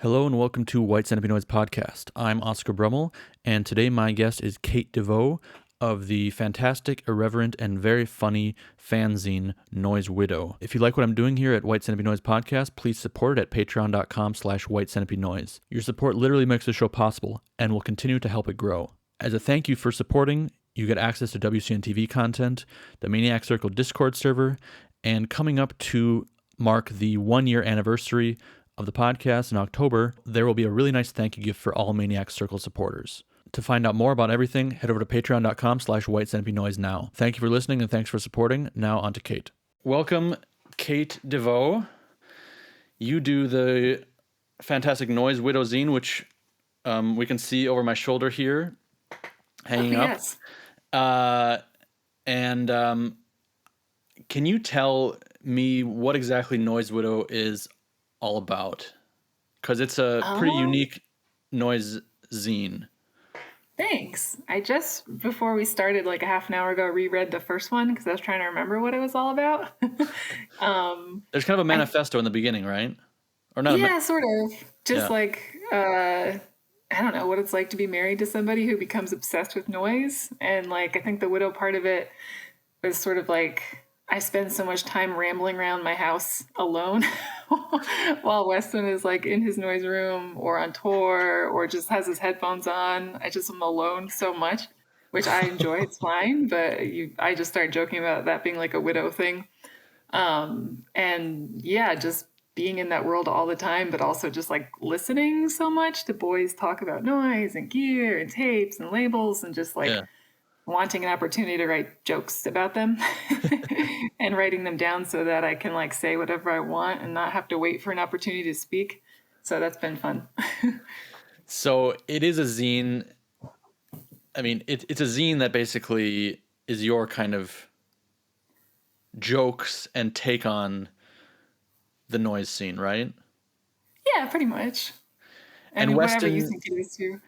Hello and welcome to White Centipede Noise Podcast. I'm Oscar Brummel, and today my guest is Kate DeVoe of the fantastic, irreverent, and very funny fanzine Noise Widow. If you like what I'm doing here at White Centipede Noise Podcast, please support it at patreon.com/White Centipede Noise. Your support literally makes the show possible and will continue to help it grow. As a thank you for supporting, you get access to WCN TV content, the Maniac Circle Discord server, and coming up to mark the 1-year anniversary of the podcast in October, there will be a really nice thank you gift for all Maniac Circle supporters. To find out more about everything, head over to patreon.com/White Centipede Noise now. Thank you for listening and thanks for supporting. Now on to Kate. Welcome, Kate DeVoe. You do the fantastic Noise Widow Zine, which we can see over my shoulder here, hanging up. Yes. Can you tell me what exactly Noise Widow is all about? Because it's a pretty unique noise zine. Thanks. I just, before we started, like a half an hour ago, reread the first one because I was trying to remember what it was all about. There's kind of a manifesto in the beginning, right? Or not? Yeah, sort of. Just I don't know what it's like to be married to somebody who becomes obsessed with noise. And like, I think the widow part of it was sort of like, I spend so much time rambling around my house alone while Weston is like in his noise room or on tour or just has his headphones on. I just am alone so much, which I enjoy. It's fine. But I just started joking about that being like a widow thing. And yeah, just being in that world all the time, but also just like listening so much to boys talk about noise and gear and tapes and labels and just like wanting an opportunity to write jokes about them and writing them down so that I can like say whatever I want and not have to wait for an opportunity to speak. So that's been fun. So it is a zine. I mean, it's a zine that basically is your kind of jokes and take on the noise scene, right? Yeah, pretty much. And whatever Weston, you think it is too.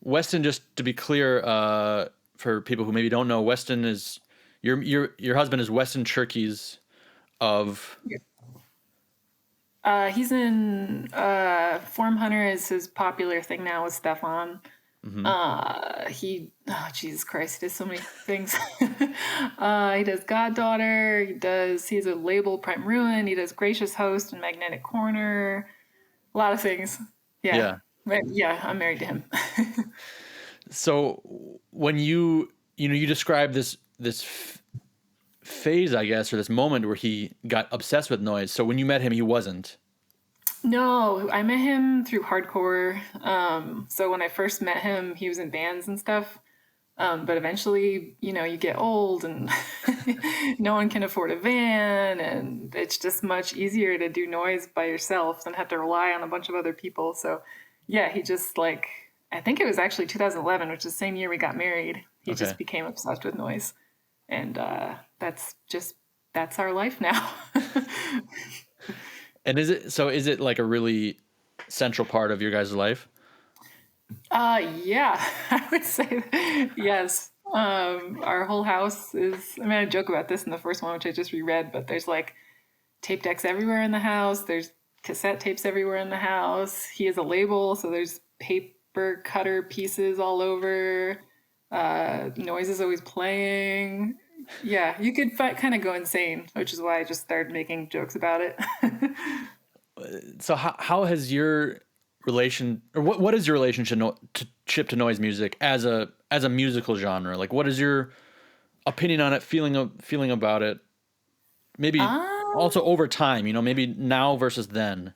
Weston, just to be clear, for people who maybe don't know, Weston is your husband is Weston Cherkes of. He's in Form Hunter is his popular thing now with Stefan. Mm-hmm. Jesus Christ, he does so many things. He does Goddaughter. He has a label, Prime Ruin. He does Gracious Host and Magnetic Corner. A lot of things. Yeah. I'm married to him. So when you describe this phase, I guess, or this moment where he got obsessed with noise. So when you met him, he wasn't. No, I met him through hardcore. So when I first met him, he was in bands and stuff. But eventually, you get old and no one can afford a van, and it's just much easier to do noise by yourself than have to rely on a bunch of other people. So yeah, he just like, I think it was actually 2011, which is the same year we got married. He just became obsessed with noise. And that's our life now. And is it like a really central part of your guys' life? Yeah, I would say yes. Our whole house is, I joke about this in the first one, which I just reread, but there's like tape decks everywhere in the house. There's cassette tapes everywhere in the house. He has a label, so there's paper cutter pieces all over. Noise is always playing. Yeah, you could kind of go insane, which is why I just started making jokes about it. So how has your what is your relationship to noise music as a musical genre? Like, what is your opinion on it, feeling about it? Maybe also over time, maybe now versus then.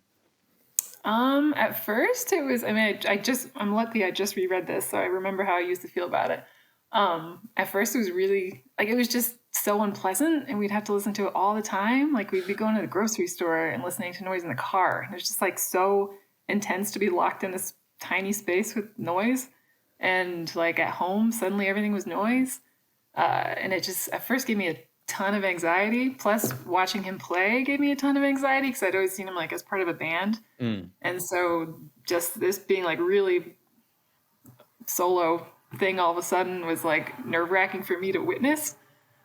At first it was, I'm lucky I just reread this, so I remember how I used to feel about it. At first it was really, like, it was just so unpleasant and we'd have to listen to it all the time. Like, we'd be going to the grocery store and listening to noise in the car. And it was just like so intense to be locked in this tiny space with noise. And like at home, suddenly everything was noise. And it just at first gave me a ton of anxiety. Plus watching him play gave me a ton of anxiety because I'd always seen him like as part of a band. And so just this being like really solo thing all of a sudden was like nerve-wracking for me to witness.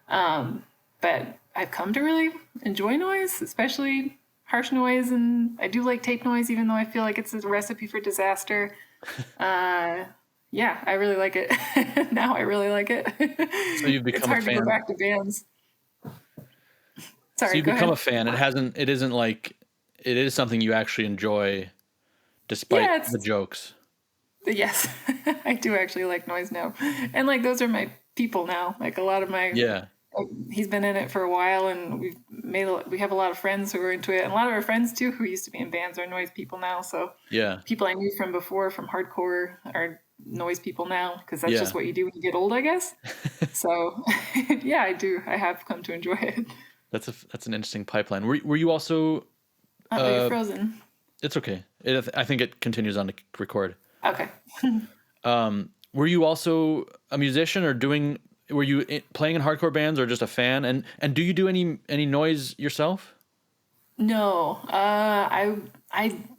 But I've come to really enjoy noise, especially harsh noise, and I do like tape noise, even though I feel like it's a recipe for disaster. Yeah, I really like it. Now I really like it. So you've It's become a hard to go fan. back to bands. So Sorry, you've go become a ahead. fan. It isn't like, it is something you actually enjoy despite Yeah, the jokes. yes, I do actually like noise now. And like those are my people now. Like a lot of my Yeah. he's been in it for a while, and we have a lot of friends who are into it, and a lot of our friends too who used to be in bands are noise people now. So Yeah. people I knew from before from hardcore are noise people now, because that's Yeah. just what you do when you get old, I guess. So yeah, I have come to enjoy it. That's an interesting pipeline. Were you also? Oh, you're frozen. It's okay. I think it continues on to record. Okay. Were you also a musician, or were you playing in hardcore bands, or just a fan? And do you do any noise yourself? No,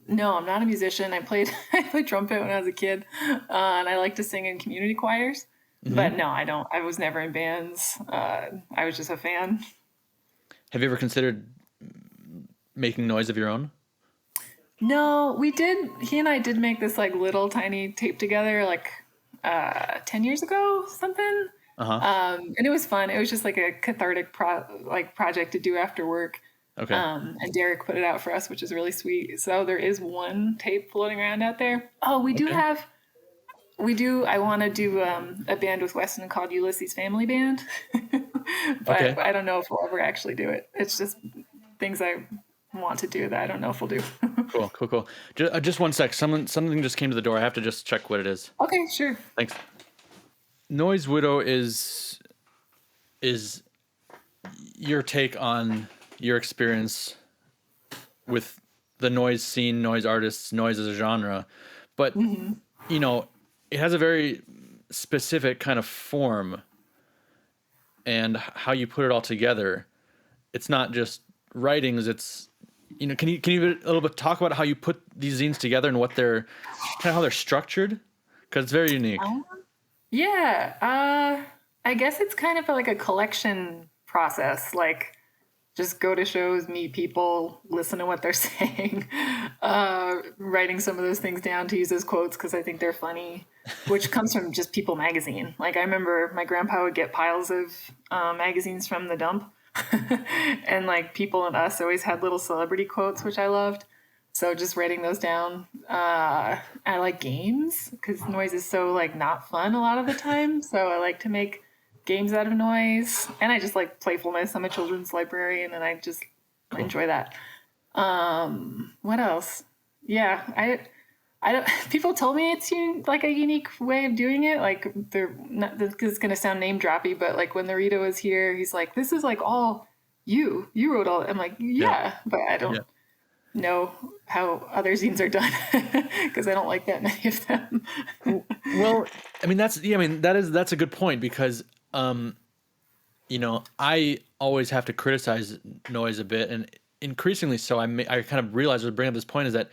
no, I'm not a musician. I played trumpet when I was a kid, and I like to sing in community choirs. But no, I don't. I was never in bands. I was just a fan. Have you ever considered making noise of your own? No, we did. He and I did make this like little tiny tape together, like 10 years ago, something. And it was fun. It was just like a cathartic project to do after work. Okay. And Derek put it out for us, which is really sweet. So there is one tape floating around out there. Oh, we do. I want to do a band with Weston called Ulysses Family Band. But Okay. I don't know if we'll ever actually do it. It's just things I want to do that I don't know if we'll do. Cool. Just one sec. Something just came to the door. I have to just check what it is. Okay, sure. Thanks. Noise Widow is your take on your experience with the noise scene, noise artists, noise as a genre, but you know, it has a very specific kind of form, and how you put it all together. It's not just writings. It's, you know, can you a little bit talk about how you put these zines together and what they're kind of how they're structured? Because it's very unique. Yeah. I guess it's kind of like a collection process. Like, just go to shows, meet people, listen to what they're saying, writing some of those things down to use as quotes because I think they're funny, which comes from just People magazine. Like, I remember my grandpa would get piles of magazines from the dump, and like People and Us always had little celebrity quotes, which I loved. So just writing those down. I like games because noise is so like not fun a lot of the time. So I like to make games out of noise, and I just like playfulness. I'm a children's librarian, and I just enjoy that. What else? Yeah, I don't. People told me it's like a unique way of doing it. Like, they're not. This is gonna sound name droppy, but like when Rita was here, he's like, "This is like all you. You wrote all." I'm like, "Yeah," but I don't know how other zines are done because I don't like that many of them. Well, I mean that's a good point because you know, I always have to criticize noise a bit, and increasingly so. I kind of realize, I was bringing up this point, is that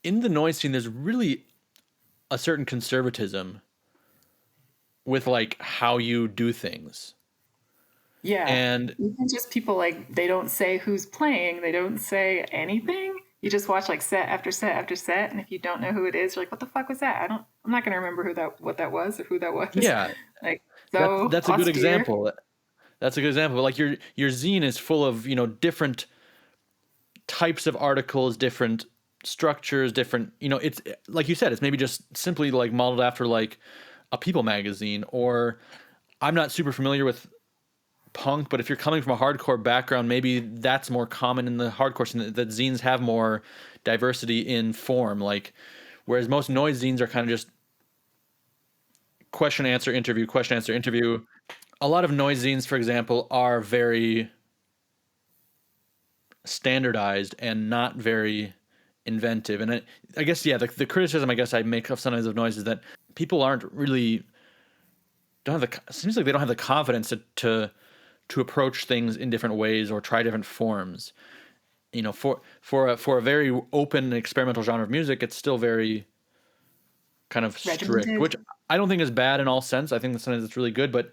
in the noise scene, there's really a certain conservatism with like how you do things. Yeah. And even just people, like, they don't say who's playing. They don't say anything. You just watch like set after set after set, and if you don't know who it is, you're like, "What the fuck was that?" I'm not gonna remember what that was or who that was. yeah, Like, so that's a good austere. example. That's a good example. Like your zine is full of, you know, different types of articles, different structures, different, you know, it's like you said, it's maybe just simply like modeled after like a People magazine. Or I'm not super familiar with punk, but if you're coming from a hardcore background, maybe that's more common in the hardcore scene, that zines have more diversity in form. Like, whereas most noise zines are kind of just question answer interview. A lot of noise zines, for example, are very standardized and not very inventive. And I guess, yeah, the criticism I guess I make of sometimes of noise is that people aren't really seems like they don't have the confidence to approach things in different ways or try different forms. You know, for a very open experimental genre of music, it's still very kind of strict, Regimented. which I don't think is bad in all sense. I think sometimes it's really good, but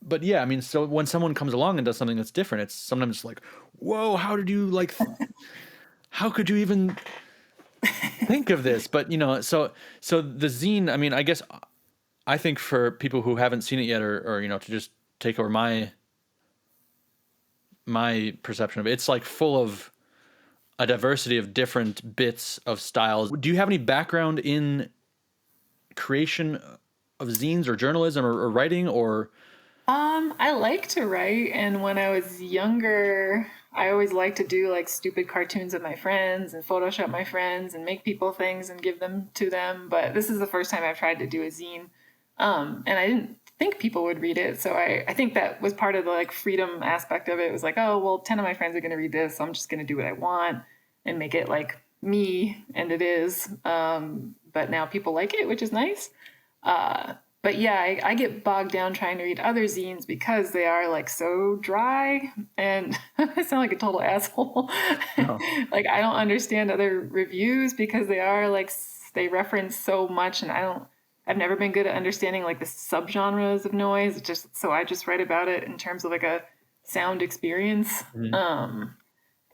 but yeah, I mean, so when someone comes along and does something that's different, it's sometimes like, whoa, how did you like, how could you even think of this? But so the zine, I mean, I guess I think for people who haven't seen it yet, or to just take over my perception of it, it's like full of a diversity of different bits of styles. Do you have any background in creation of zines or journalism or writing or? I like to write, and when I was younger, I always liked to do like stupid cartoons of my friends and Photoshop my friends and make people things and give them to them. But this is the first time I've tried to do a zine. And I didn't think people would read it. So I think that was part of the like freedom aspect of it. It was like, oh, well, 10 of my friends are going to read this. So I'm just going to do what I want and make it like me. And it is. But now people like it, which is nice. But yeah, I get bogged down trying to read other zines because they are like so dry and I sound like a total asshole. No. Like I don't understand other reviews because they are like, they reference so much and I've never been good at understanding like the subgenres of noise. So I just write about it in terms of like a sound experience. Mm-hmm.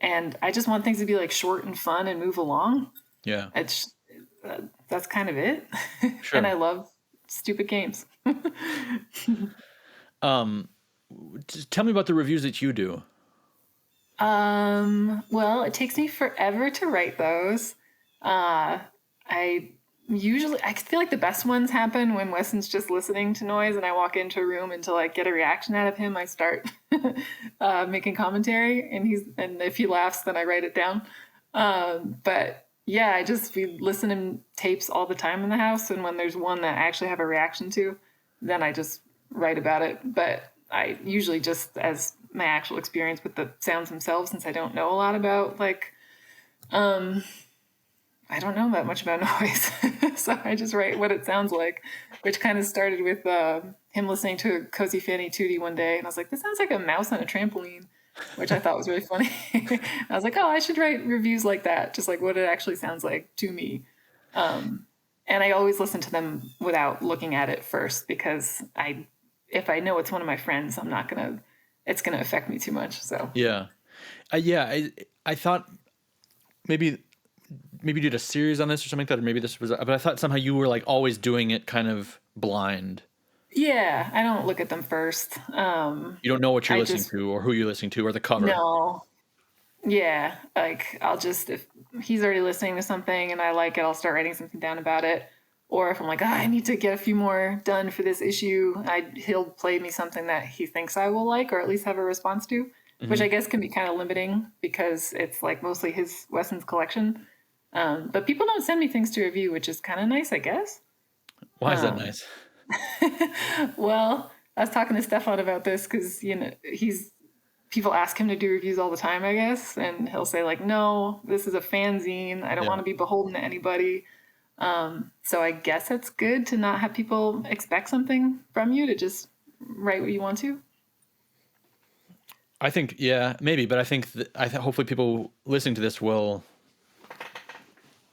And I just want things to be like short and fun and move along. Yeah. That's kind of it. Sure. And I love stupid games. Tell me about the reviews that you do. Well, it takes me forever to write those. I feel like the best ones happen when Weston's just listening to noise and I walk into a room and to like get a reaction out of him, I start making commentary and if he laughs, then I write it down. But yeah, we listen to tapes all the time in the house. And when there's one that I actually have a reaction to, then I just write about it. But I usually just as my actual experience with the sounds themselves, since I don't know a lot about like, I don't know that much about noise. So I just write what it sounds like, which kind of started with him listening to Cozy Fanny Tootie one day. And I was like, this sounds like a mouse on a trampoline, which I thought was really funny. I was like, oh, I should write reviews like that, just like what it actually sounds like to me. And I always listen to them without looking at it first, because if I know it's one of my friends, it's going to affect me too much. So yeah. I thought maybe you did a series on this or something like that, or maybe this was, but I thought somehow you were like always doing it kind of blind. Yeah, I don't look at them first. You don't know what you're listening to or who you're listening to or the cover. No. Yeah, like if he's already listening to something and I like it, I'll start writing something down about it. Or if I'm like, I need to get a few more done for this issue, he'll play me something that he thinks I will like or at least have a response to, which I guess can be kind of limiting because it's like mostly Weston's collection. But people don't send me things to review, which is kind of nice, I guess. Why is that nice? Well, I was talking to Stefan about this because, people ask him to do reviews all the time, I guess. And he'll say like, no, this is a fanzine. I don't want to be beholden to anybody. So I guess it's good to not have people expect something from you, to just write what you want to. I think, yeah, maybe, but I think hopefully people listening to this will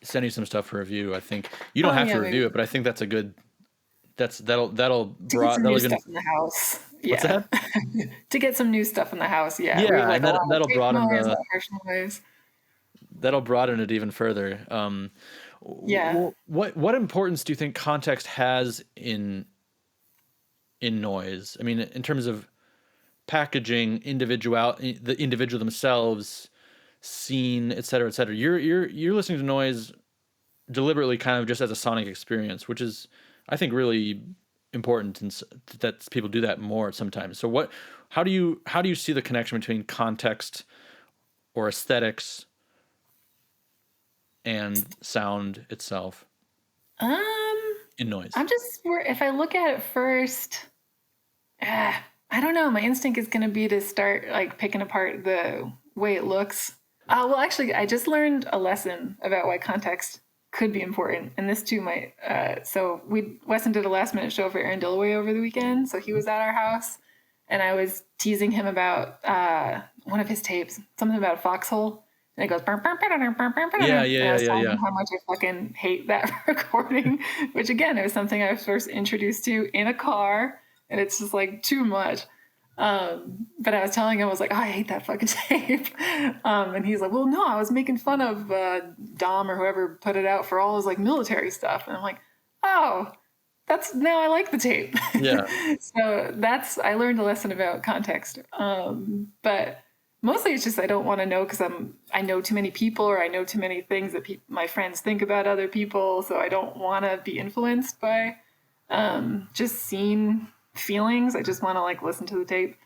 send you some stuff for review. I think you don't have to review it, but I think that's a good. That'll broaden new stuff in the house. Yeah. What's that? To get some new stuff in the house. Yeah. Yeah, and that'll broaden that'll broaden it even further. Yeah. What importance do you think context has in noise? I mean, in terms of packaging, the individual themselves, scene, et cetera, et cetera. You're listening to noise deliberately, kind of just as a sonic experience, which is, I think, really important, and that people do that more sometimes. So how do you see the connection between context or aesthetics and sound itself in noise? If I look at it first, I don't know. My instinct is going to be to start like picking apart the way it looks. Well, actually, I just learned a lesson about why context could be important, and this too might. So Weston did a last minute show for Aaron Dillaway over the weekend, so he was at our house, and I was teasing him about one of his tapes, something about a foxhole, and it goes. Yeah. How much I fucking hate that recording, which again, it was something I was first introduced to in a car. and it's just like too much. But I was telling him, I was like, oh, I hate that fucking tape. And he's like, well, no, I was making fun of Dom or whoever put it out for all his like military stuff. And I'm like, oh, now I like the tape. Yeah. So I learned a lesson about context. But mostly it's just I don't want to know because I know too many people, or I know too many things that my friends think about other people. So I don't want to be influenced by just seeing feelings. I just want to like listen to the tape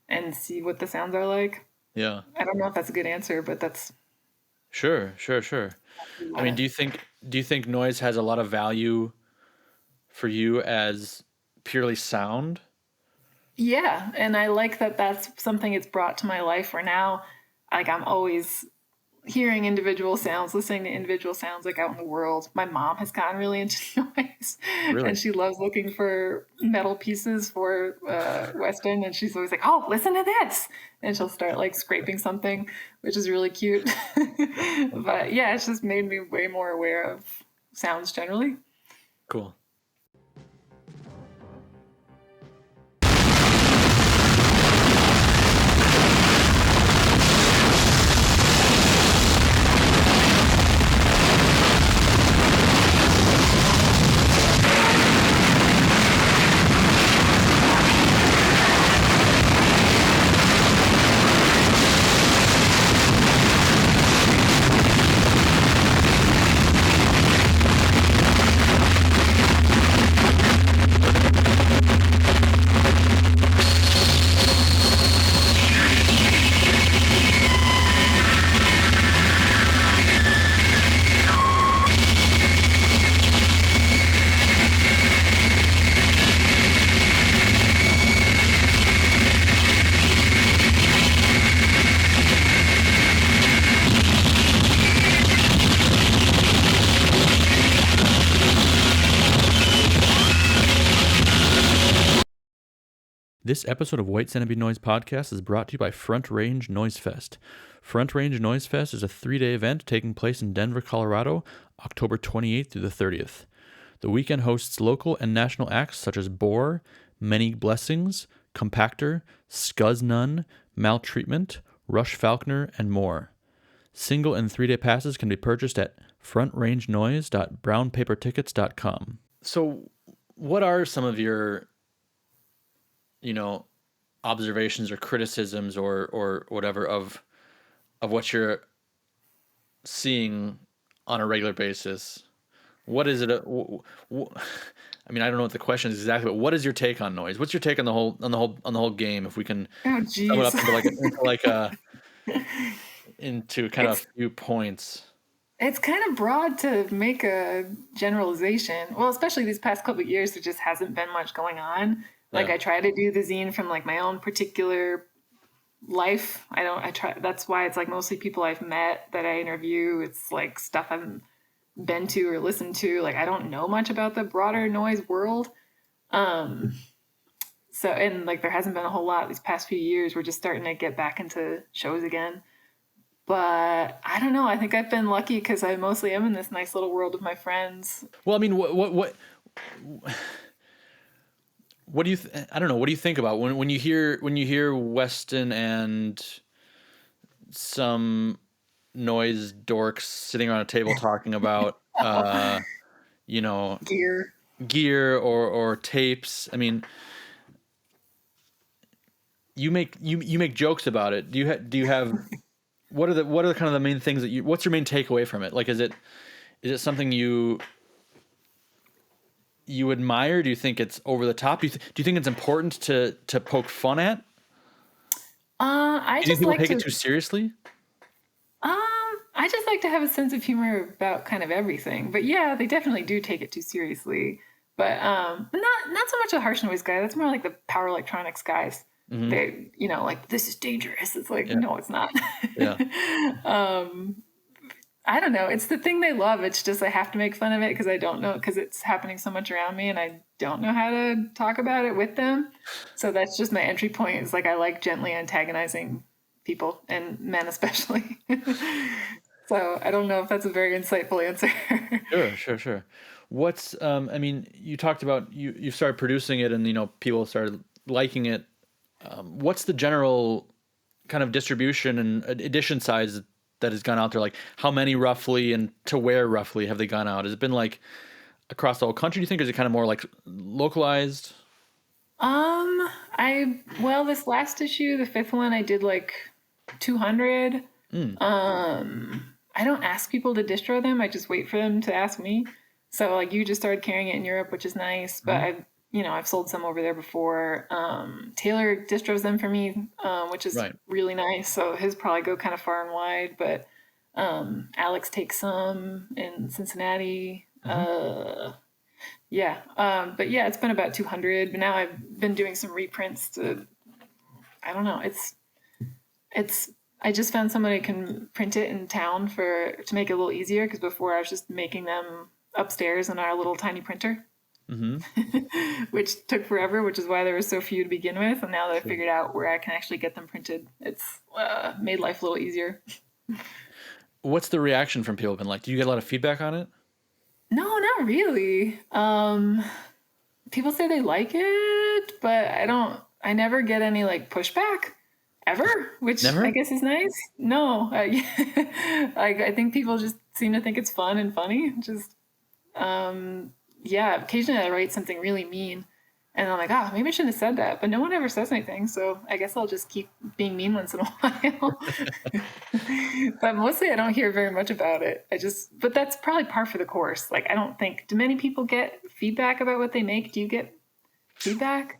and see what the sounds are like. Yeah. I don't know if that's a good answer, but that's Sure. I mean, do you think noise has a lot of value for you as purely sound? Yeah, and I like that that's something it's brought to my life where now like I'm always hearing individual sounds, listening to individual sounds like out in the world. My mom has gotten really into noise. Really? And she loves looking for metal pieces for Weston, and she's always like, oh, listen to this, and she'll start like scraping something, which is really cute. But yeah, it's just made me way more aware of sounds generally. Cool. This episode of White Centipede Noise Podcast is brought to you by Front Range Noise Fest. Front Range Noise Fest is a 3-day event taking place in Denver, Colorado, October 28th through the 30th. The weekend hosts local and national acts such as Boar, Many Blessings, Compactor, Scuzz Nun, Maltreatment, Rush Falconer, and more. Single and 3-day passes can be purchased at frontrangenoise.brownpapertickets.com. So, what are some of your observations or criticisms or whatever of what you're seeing on a regular basis? What is it? I mean, I don't know what the question is exactly, but what is your take on noise? What's your take on the whole game? If we can sum it up into kind of a few points. It's kind of broad to make a generalization. Well, especially these past couple of years, there just hasn't been much going on. Like I try to do the zine from like my own particular life. That's why it's like mostly people I've met that I interview. It's like stuff I've been to or listened to. Like I don't know much about the broader noise world. And like there hasn't been a whole lot these past few years. We're just starting to get back into shows again. But I don't know. I think I've been lucky because I mostly am in this nice little world of my friends. Well, I mean, what do you I don't know, what do you think about when you hear Weston and some noise dorks sitting around a table talking about gear or tapes? I mean, you make jokes about it. Do you have what are the kind of the main things that what's your main takeaway from it? Like is it something you admire? Do you think it's over the top? Do you think it's important to poke fun at? Do you think people take it too seriously? I just like to have a sense of humor about kind of everything. But yeah, they definitely do take it too seriously. But not so much a harsh noise guy. That's more like the power electronics guys. Mm-hmm. They, like, this is dangerous. It's like, no, it's not. Yeah. I don't know. It's the thing they love. It's just I have to make fun of it because I don't know, because it's happening so much around me and I don't know how to talk about it with them. So that's just my entry point. Is like I like gently antagonizing people, and men especially. So I don't know if that's a very insightful answer. Sure. What's I mean, you talked about you started producing it and people started liking it, what's the general kind of distribution and edition size that has gone out there? Like how many roughly and to where roughly have they gone out? Has it been like across the whole country, do you think? Or is it kind of more like localized? This last issue, the 5th one, I did like 200. I don't ask people to distro them. I just wait for them to ask me. So like you just started carrying it in Europe, which is nice, but I've sold some over there before. Taylor distros them for me, which is really nice. So his probably go kind of far and wide, but Alex takes some in Cincinnati. But yeah, it's been about 200, but now I've been doing some reprints I don't know. I just found somebody who can print it in town to make it a little easier. Cause before I was just making them upstairs in our little tiny printer, which took forever, which is why there were so few to begin with. And now that I figured out where I can actually get them printed, it's made life a little easier. What's the reaction from people been like? Do you get a lot of feedback on it? No, not really. People say they like it, but I never get any like pushback ever, which I guess is nice. No, I think people just seem to think it's fun and funny. Just, occasionally I write something really mean and I'm like, maybe I shouldn't have said that, but no one ever says anything. So I guess I'll just keep being mean once in a while. But mostly I don't hear very much about it. But that's probably par for the course. Like, I don't think, do many people get feedback about what they make? Do you get feedback?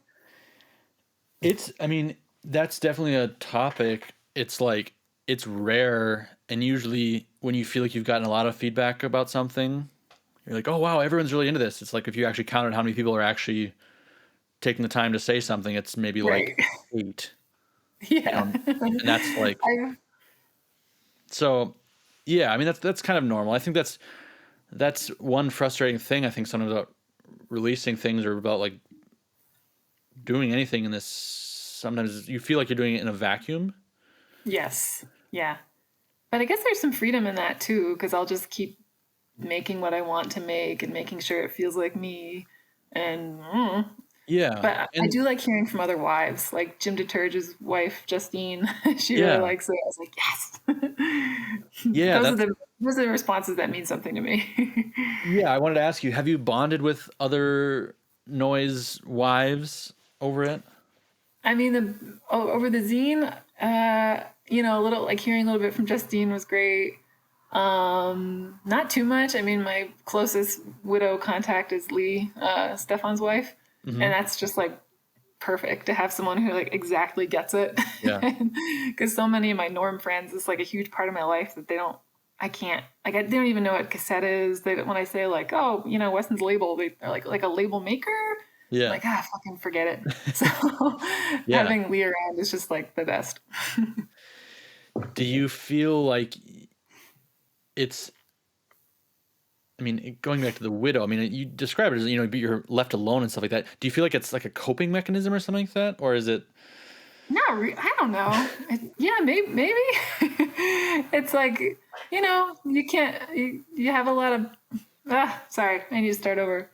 That's definitely a topic. It's like, it's rare. And usually when you feel like you've gotten a lot of feedback about something, you're like, oh, wow, everyone's really into this. It's like, if you actually counted how many people are actually taking the time to say something, it's maybe like 8. Yeah. And that's like, so yeah, that's kind of normal. I think that's one frustrating thing. I think sometimes about releasing things or about like doing anything in this. Sometimes you feel like you're doing it in a vacuum. Yes. Yeah. But I guess there's some freedom in that too, because I'll just keep making what I want to make and making sure it feels like me. And but I do like hearing from other wives, like Jim Deterge's wife, Justine. She really likes it. I was like, yes. Yeah. Those are the responses that mean something to me. Yeah. I wanted to ask you, have you bonded with other noise wives over it? Over the zine, a little like hearing a little bit from Justine was great. Not too much. My closest widow contact is Lee, Stefan's wife. And that's just like perfect to have someone who like exactly gets it. Yeah. Because so many of my norm friends, it's like a huge part of my life that they don't even know what cassette is. When I say like, oh, Weston's label, they're like a label maker. Yeah. I'm like, fucking forget it. So having Lee around is just like the best. Do you feel like it's, going back to the widow, you describe it as, you're left alone and stuff like that. Do you feel like it's like a coping mechanism or something like that? Or is it? I don't know. Maybe. It's like, you can't, you have a lot of, sorry, I need to start over.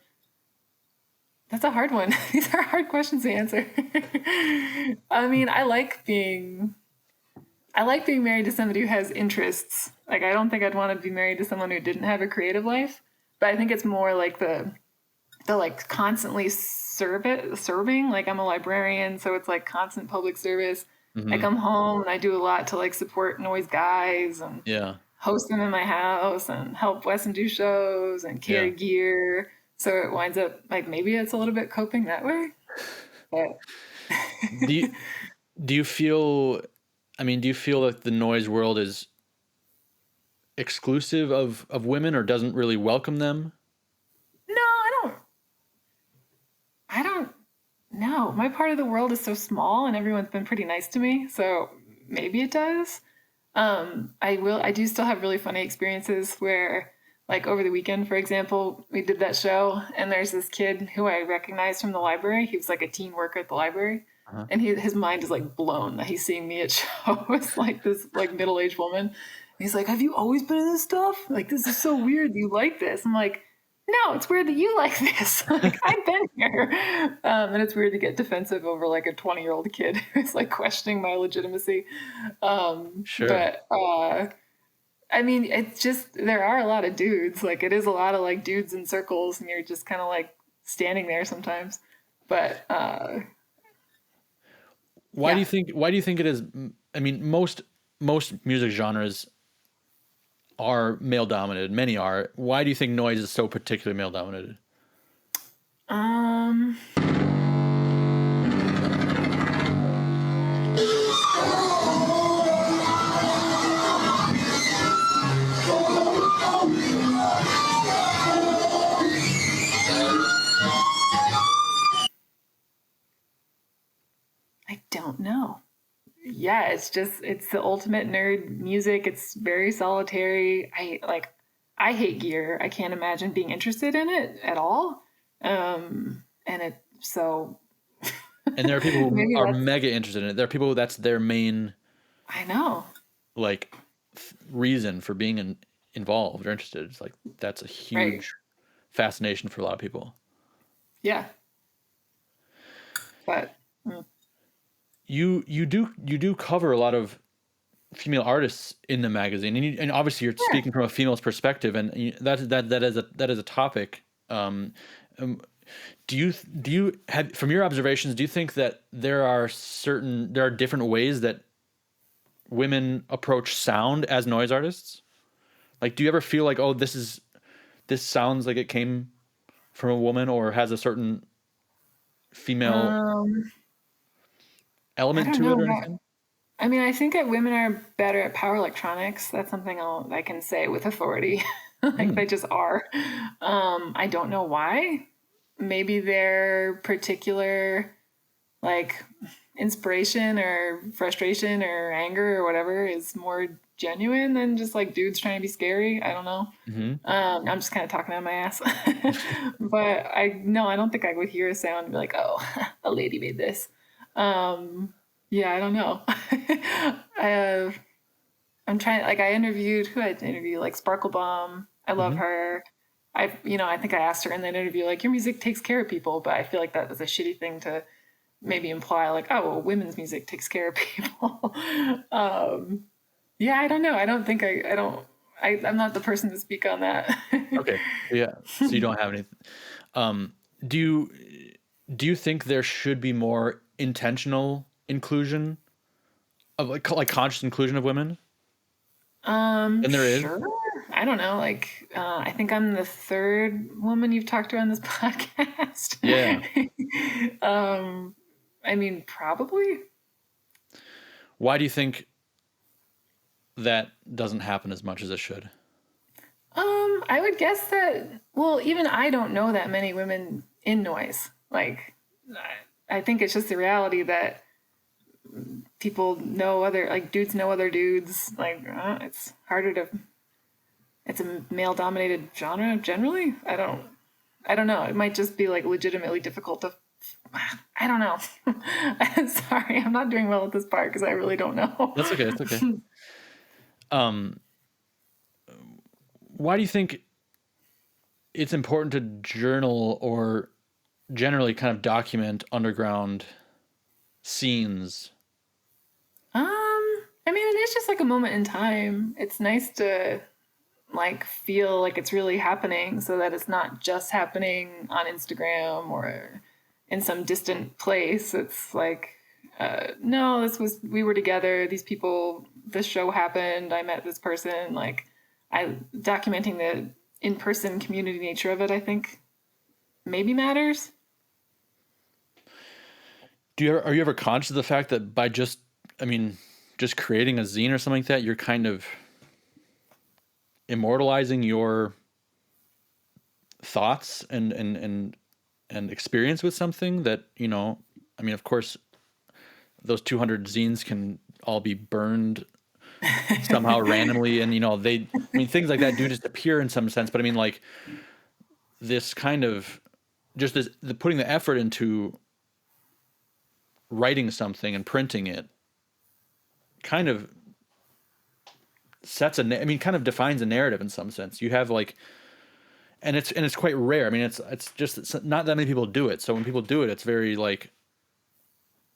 That's a hard one. These are hard questions to answer. I like being married to somebody who has interests. Like, I don't think I'd want to be married to someone who didn't have a creative life, but I think it's more like the like constantly serving. Like, I'm a librarian, so it's like constant public service. I come home and I do a lot to like support noise guys and host them in my house and help Weston do shows and carry gear. So it winds up like maybe it's a little bit coping that way. But do you feel that the noise world is exclusive of women or doesn't really welcome them? No, I don't know. My part of the world is so small and everyone's been pretty nice to me. So maybe it does. I do still have really funny experiences where, like over the weekend, for example, we did that show and there's this kid who I recognized from the library. He was like a teen worker at the library. And his mind is like blown that he's seeing me at shows like this like middle-aged woman. And he's like, have you always been in this stuff? Like, this is so weird. You like this? I'm like, no, it's weird that you like this. Like, I've been here. And it's weird to get defensive over like a 20-year-old kid who's like questioning my legitimacy. Sure. I mean, it's just, there are a lot of dudes. Like, it is a lot of like dudes in circles, and you're just kind of like standing there sometimes. But Why do you think it is? I mean, most music genres are male dominated. Many are. Why do you think noise is so particularly male dominated? Um, I don't know. Yeah, it's the ultimate nerd music. It's very solitary. I hate gear. I can't imagine being interested in it at all. And it so And there are people who maybe are that's, mega interested in it. There are people who that's their main I know. like reason for being involved or interested. It's like that's a Right. huge fascination for a lot of people. Yeah. But You do cover a lot of female artists in the magazine, and obviously you're yeah. speaking from a female's perspective, and that is a topic. Um, do you have, from your observations, do you think that there are different ways that women approach sound as noise artists? Like, do you ever feel like, oh, this sounds like it came from a woman or has a certain female Um I element don't to know. it or anything? I mean, I think that women are better at power electronics. That's something I can say with authority. Like, they just are. I don't know why. Maybe their particular like inspiration or frustration or anger or whatever is more genuine than just like dudes trying to be scary. I don't know. I'm just kind of talking out my ass. But I don't think I would hear a sound and be like, oh, a lady made this. Yeah, I don't know. uh, I'm trying, like, I interviewed, who I interviewed, like Sparkle Bomb. I love Mm-hmm. her. I think I asked her in that interview, like, your music takes care of people, but I feel like that was a shitty thing to maybe imply, like, oh, well, women's music takes care of people. Yeah, I don't know. I don't think I'm not the person to speak on that. Okay. Yeah. So you don't have any. Um, do you do you think there should be more intentional inclusion of like conscious inclusion of women than there is? Sure. I don't know. Like, I think I'm the third woman you've talked to on this podcast. Yeah. I mean, probably. Why do you think that doesn't happen as much as it should? I would guess that, well, even I don't know that many women in noise. Like, I think it's just the reality that people know like dudes know other dudes. Like, it's harder to, it's a male dominated genre generally. I don't know. It might just be like legitimately difficult to, I don't know. Sorry, I'm not doing well at this part because I really don't know. That's okay. That's okay. Why do you think it's important to journal or generally kind of document underground scenes? I mean, it is just like a moment in time. It's nice to like feel like it's really happening so that it's not just happening on Instagram or in some distant place. It's like, no, we were together. These people, this show happened. I met this person. Like, documenting the in-person community nature of it, I think maybe matters. Are you ever conscious of the fact that by just creating a zine or something like that, you're kind of immortalizing your thoughts and experience with something that, of course, those 200 zines can all be burned somehow randomly, and things like that do just appear in some sense. But I mean, like, this kind of just the putting the effort into writing something and printing it kind of kind of defines a narrative in some sense. You have like, and it's quite rare. I mean, it's not that many people do it. So when people do it, it's very like,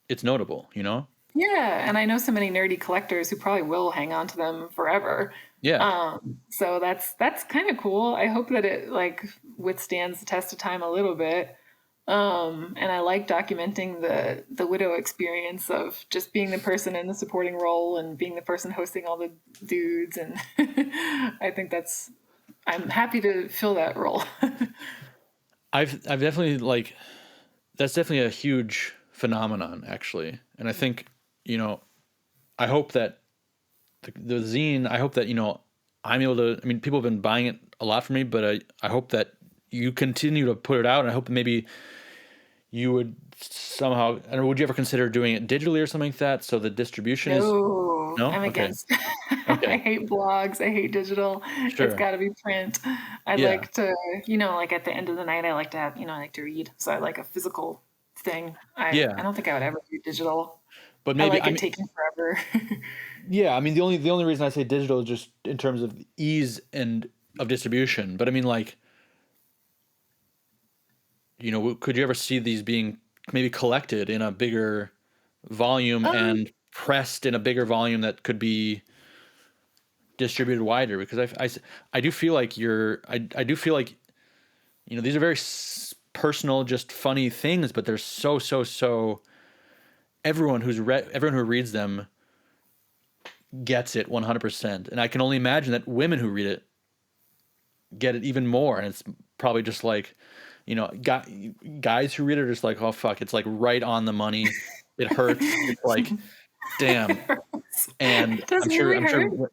it's notable, you know? Yeah, and I know so many nerdy collectors who probably will hang on to them forever. Yeah. So that's kind of cool. I hope that it like withstands the test of time a little bit. And I like documenting the widow experience of just being the person in the supporting role and being the person hosting all the dudes, and I think I'm happy to fill that role. I've definitely like, that's definitely a huge phenomenon actually. And I think, you know, I hope that the zine, I hope that, you know, I'm able to, I mean, people have been buying it a lot from me, but I hope that you continue to put it out. And I hope that maybe you would somehow, I don't know, would you ever consider doing it digitally or something like that? So the distribution is, No, no? I'm Okay. against. I hate blogs. I hate digital. It's Sure. got to be print. I Yeah. like to, like at the end of the night, I like to have, I like to read. So I like a physical thing. I Yeah. don't think I would ever do digital. But I maybe, like it taking forever. yeah, I mean, the only reason I say digital is just in terms of ease and of distribution. But I mean, like, you know, could you ever see these being maybe collected in a bigger volume Um, and pressed in a bigger volume that could be distributed wider? Because I do feel like I do feel like, you know, these are very personal, just funny things, but they're so everyone everyone who reads them gets it 100%. And I can only imagine that women who read it get it even more. And it's probably just like, you know, guys who read it are just like, oh fuck, it's like right on the money. It hurts. It's like, damn. And does it really hurt?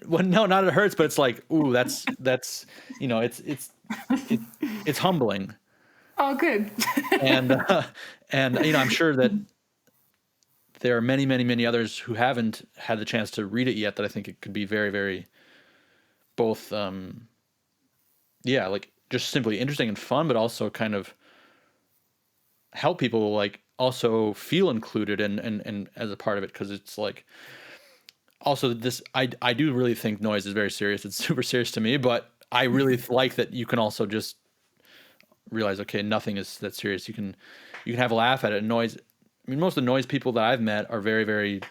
well, no, not it hurts, but it's like, ooh, that's, you know, it's humbling. Oh, good. And, and, you know, I'm sure that there are many others who haven't had the chance to read it yet that I think it could be very, very both, yeah, like just simply interesting and fun, but also kind of help people like also feel included and as a part of it. Cause it's like, also this, I do really think noise is very serious. It's super serious to me, but I really like that you can also just realize, okay, nothing is that serious. You can have a laugh at it. And noise, I mean, most of the noise people that I've met are very, very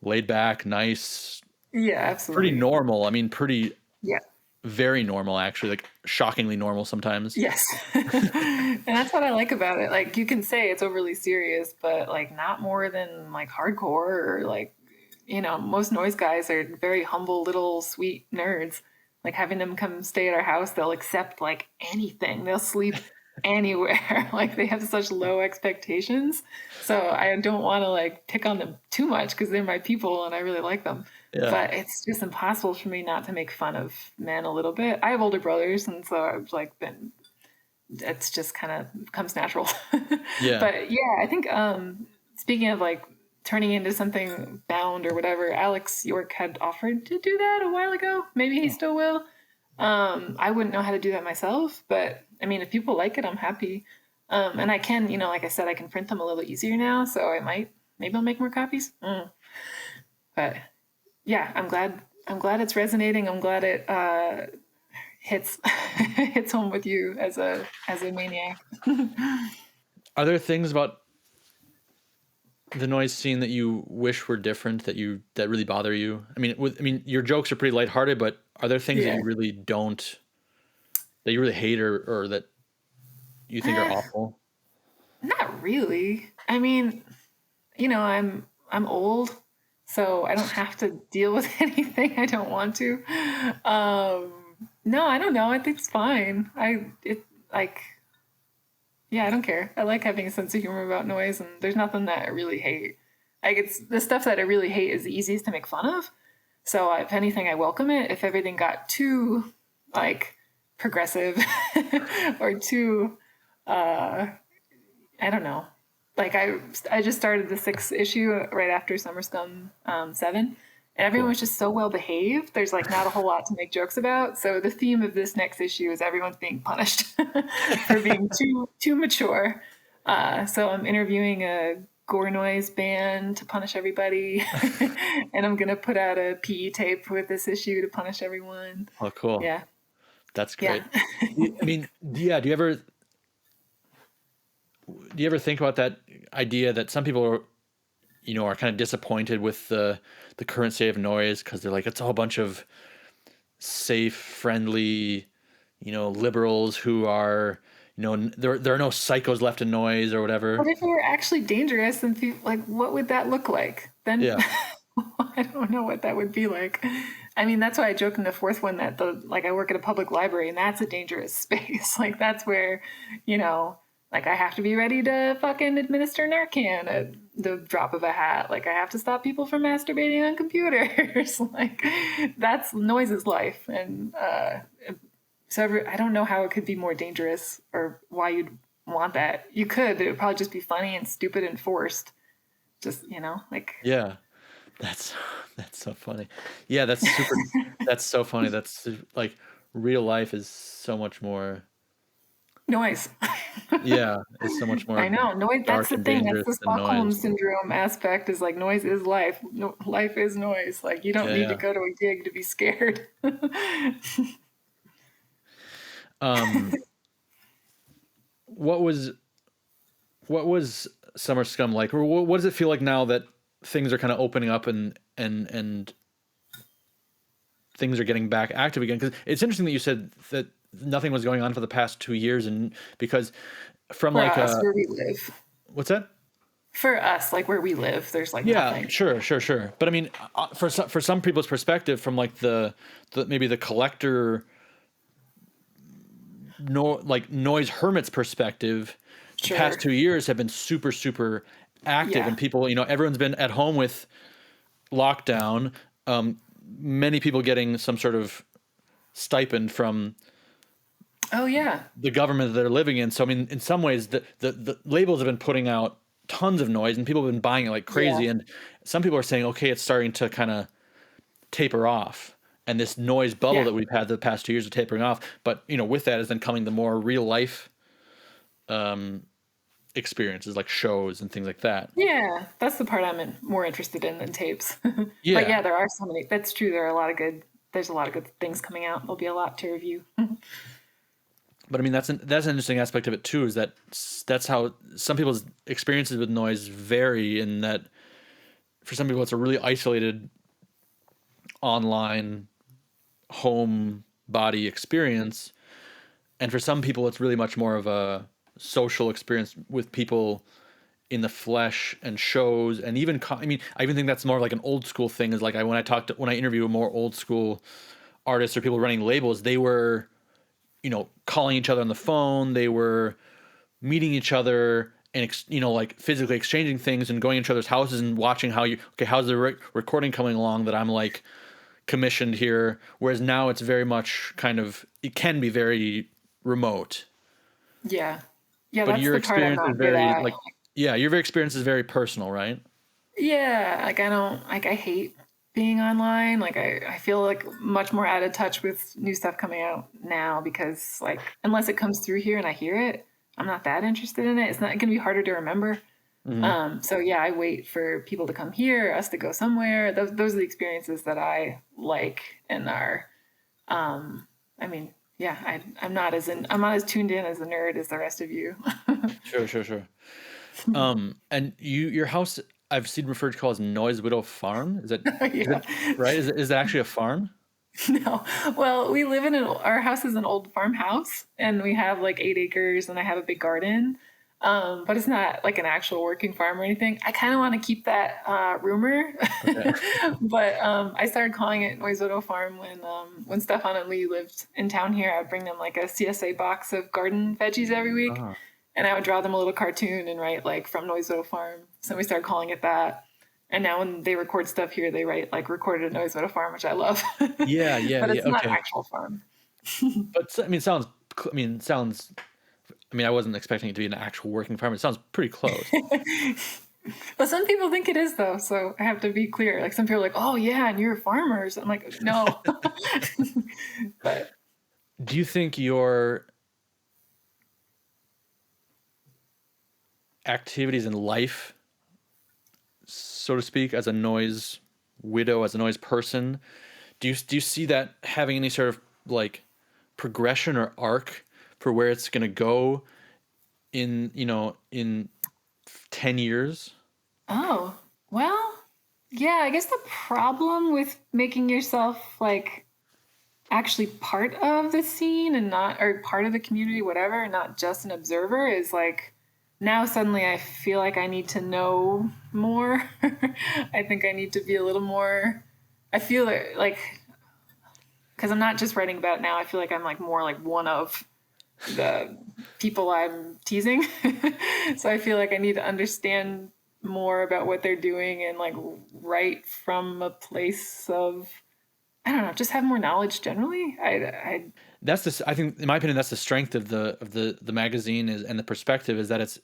laid back, nice, Yeah, pretty absolutely. normal. I mean, pretty, Yeah. very normal, actually, like shockingly normal sometimes. Yes. And that's what I like about it. Like you can say it's overly serious, but like not more than like hardcore or like, most noise guys are very humble little sweet nerds. Like having them come stay at our house, they'll accept like anything. They'll sleep anywhere. Like they have such low expectations. So I don't want to like pick on them too much because they're my people and I really like them. Yeah. But it's just impossible for me not to make fun of men a little bit. I have older brothers, and so I've like been. It's just kind of comes natural. Yeah. But yeah, I think speaking of like turning into something bound or whatever, Alex York had offered to do that a while ago. Maybe he still will. I wouldn't know how to do that myself, but I mean, if people like it, I'm happy. And I can, like I said, I can print them a little easier now, so maybe I'll make more copies. But yeah, I'm glad it's resonating. I'm glad it hits hits home with you as a maniac. Are there things about the noise scene that you wish were different, that really bother you? I mean, your jokes are pretty lighthearted, but are there things that Yeah. you really that you really hate or that you think are awful? Not really. I mean, I'm old, so I don't have to deal with anything I don't want to. No, I don't know. I think it's fine. Yeah, I don't care. I like having a sense of humor about noise, and there's nothing that I really hate. Like it's the stuff that I really hate is the easiest to make fun of. So if anything, I welcome it. If everything got too like progressive or too, I don't know. Like I just started the 6th issue right after Summer Scum 7, and everyone was just so well behaved. There's like not a whole lot to make jokes about. So the theme of this next issue is everyone's being punished for being too mature. So I'm interviewing a gore noise band to punish everybody, and I'm gonna put out a PE tape with this issue to punish everyone. Oh, cool. Yeah. That's Yeah. great. I mean, yeah. Do you ever think about that idea that some people are, are kind of disappointed with the current state of noise because they're like, it's all a bunch of safe, friendly, liberals who are, there are no psychos left in noise or whatever. But if it were actually dangerous, then like, what would that look like? Then Yeah. I don't know what that would be like. I mean, that's why I joke in the fourth one that I work at a public library, and that's a dangerous space. Like that's where, like I have to be ready to fucking administer Narcan at the drop of a hat. Like I have to stop people from masturbating on computers. Like that's Noise's life, and so I don't know how it could be more dangerous or why you'd want that. You could, it would probably just be funny and stupid and forced. Just like Yeah. That's so funny. Yeah, that's super. That's so funny. That's like real life is so much more. noise. Yeah, it's so much more I know. Noise. That's dark the and thing. That's dangerous the than Stockholm noise. syndrome aspect. Is like noise is life. No, life is noise. Like you don't Yeah, need to yeah. go to a gig to be scared. What was Summer Scum like, or what does it feel like now that things are kind of opening up and things are getting back active again? Because it's interesting that you said that nothing was going on for the past 2 years, and because from For like us, where we live. what's that? For us, like where we live, there's like Yeah, nothing. sure. But I mean, for some people's perspective, from like the maybe the collector, noise hermit's perspective, the past Sure. 2 years have been super active, Yeah. and people, everyone's been at home with lockdown. Many people getting some sort of stipend from Oh yeah. the government that they're living in. So I mean, in some ways, the labels have been putting out tons of noise, and people have been buying it like crazy. Yeah. And some people are saying, okay, it's starting to kind of taper off, and this noise bubble Yeah. that we've had the past 2 years are tapering off. But with that is then coming the more real life experiences, like shows and things like that. Yeah, that's the part I'm more interested in than tapes. Yeah. But yeah, there are so many. That's true. There's a lot of good things coming out. There'll be a lot to review. But I mean, that's an interesting aspect of it too, is that that's how some people's experiences with noise vary, in that for some people it's a really isolated online home body experience, and for some people it's really much more of a social experience with people in the flesh and shows. And even I mean, I even think that's more like an old school thing, is like when I interview more old school artists or people running labels, they were calling each other on the phone, they were meeting each other and like physically exchanging things and going to each other's houses and watching how's the recording coming along that I'm like commissioned here. Whereas now it's very much it can be very remote. Yeah. Yeah, But that's your the part I'm experience is not good very at. your experience is very personal, right? Yeah, like I don't like I hate being online. Like I feel like much more out of touch with new stuff coming out now, because like unless it comes through here and I hear it, I'm not that interested in it. It's not gonna be harder to remember. So yeah, I wait for people to come here, us to go somewhere. Those are the experiences that I like and are I mean, yeah, I'm not as tuned in as a nerd as the rest of you. Sure. And your house, I've seen referred to as Noise Widow Farm. Is Yeah. it right? Is it actually a farm? No. Well, we live in our house is an old farmhouse, and we have like 8 acres, and I have a big garden. But it's not like an actual working farm or anything. I kind of want to keep that rumor, Okay. but I started calling it Noise Widow Farm when Stefan and Lee lived in town here. I would bring them like a CSA box of garden veggies every week, Ah. and I would draw them a little cartoon and write like from Noise Widow Farm. So we started calling it that. And now when they record stuff here, they write like recorded at Noise Widow Farm, which I love. Yeah. But it's not Okay. actual farm. But I mean, I wasn't expecting it to be an actual working farm. It sounds pretty close. But some people think it is, though, so I have to be clear. Like some people are like, "Oh yeah, and you're farmers." I'm like, no. But Do you think your activities in life, so to speak, as a noise widow, as a noise person, do you see that having any sort of like progression or arc for where it's going to go in 10 years? Oh, well, yeah, I guess the problem with making yourself like actually part of the scene and not, or part of the community, whatever, and not just an observer is like now suddenly I feel like I need to know more. I think I need to be a little more, I feel like, because I'm not just writing about it now, I feel like I'm like more like one of the people I'm teasing. So I feel like I need to understand more about what they're doing and like write from a place of, I don't know, just have more knowledge generally. I think in my opinion that's the strength of the magazine is, and the perspective is that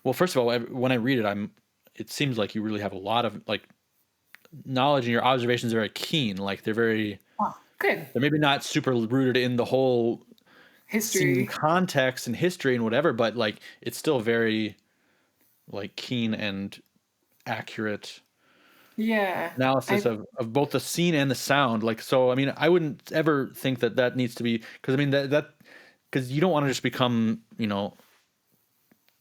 well, first of all, when I read it, it seems like you really have a lot of like knowledge, and your observations are very keen. Like they're very good. They're maybe not super rooted in the whole scene History. context and history and whatever, but like it's still very like keen and accurate Yeah. analysis of both the scene and the sound. Like, so I mean, I wouldn't ever think that needs to be, because I mean that because you don't want to just become